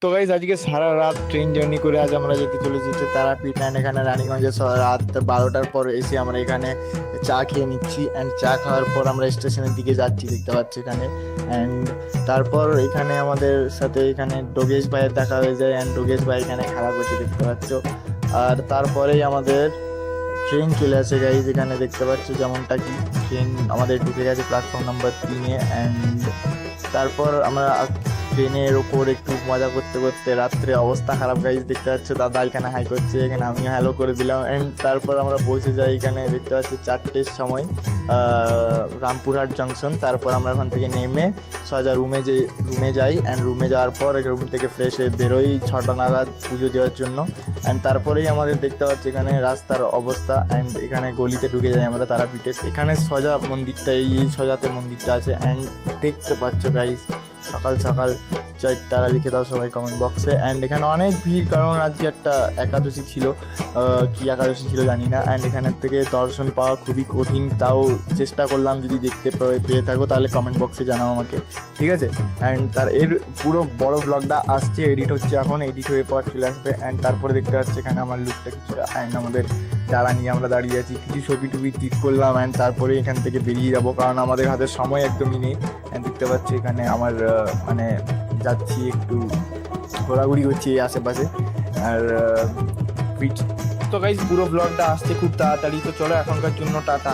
তো গাইজ আজকে সারা রাত ট্রেন জার্নি করে আজ আমরা যেতে চলেছি হচ্ছে তারাপীঠ। অ্যান্ড এখানে রানীগঞ্জে রাত 12টার পর এসে আমরা এখানে চা খেয়ে নিচ্ছি। অ্যান্ড চা খাওয়ার পর আমরা স্টেশনের দিকে যাচ্ছি, দেখতে পাচ্ছি এখানে। অ্যান্ড তারপর এখানে আমাদের সাথে এখানে ডোগেশ ভাইয়ের দেখা হয়ে যায়। অ্যান্ড ডোগেশ ভাই এখানে খেলা করছে, দেখতে পাচ্ছ। আর তারপরেই আমাদের ট্রেন চলে আসে গাইজ, এখানে দেখতে পাচ্ছ যেমনটা কি ট্রেন আমাদের ঢুকে গেছে প্ল্যাটফর্ম নাম্বার 3-এ। অ্যান্ড তারপর আমরা ট্রেনের ওপর একটু মজা করতে করতে রাত্রে অবস্থা খারাপ গাইজ, দেখতে পাচ্ছ দাদা এখানে হাই করছে, এখানে আমিও হ্যালো করে দিলাম। অ্যান্ড তারপর আমরা পৌঁছে যাই এখানে, দেখতে পাচ্ছি 4টের সময় রামপুরহাট জংশন। তারপর আমরা ওখান থেকে নেমে সোজা রুমে যাই। অ্যান্ড রুমে যাওয়ার পর রুম থেকে ফ্রেশ হয়ে বেরোই 6টা নাগাদ পুজো দেওয়ার জন্য। অ্যান্ড তারপরেই আমাদের দেখতে পাচ্ছি এখানে রাস্তার অবস্থা। অ্যান্ড এখানে গলিতে ঢুকে যাই আমরা তারাপীঠে। এখানে সোজা মন্দিরটা, এই সোজাতে মন্দিরটা আছে। অ্যান্ড দেখতে পাচ্ছ গাইজ সকাল সকাল জয় তারা লিখে দাও সবাই কমেন্ট বক্সে। অ্যান্ড এখানে অনেক ভিড়, কারণ আজকে একটা একাদশী ছিল, কি একাদশী ছিল জানি না। অ্যান্ড এখানের থেকে দর্শন পাওয়া খুবই কঠিন, তাও চেষ্টা করলাম। যদি দেখতে পেয়ে থাকো তাহলে কমেন্ট বক্সে জানাও আমাকে, ঠিক আছে। অ্যান্ড এর পুরো বড় ব্লগটা আসছে, এডিট হচ্ছে এখন, এডিট হয়ে পর চলে আসবে। অ্যান্ড তারপরে দেখতে পাচ্ছি এখানে আমার লুকটা কিছুটা। অ্যান্ড আমাদের যারা নিয়ে আমরা দাঁড়িয়ে আছি, কিছু ছবি টুবি ক্লিক করলাম। অ্যান্ড তারপরে এখান থেকে বেরিয়ে যাবো, কারণ আমাদের হাতে সময় একদমই নেই। অ্যান্ড দেখতে পাচ্ছি এখানে আমার মানে যাচ্ছি একটু ঘোরাঘুরি করছি এই আশেপাশে। আর তো গাইজ পুরো ব্লগটা আসছে খুব তাড়াতাড়ি। তো চলো এখনকার জন্য টাটা।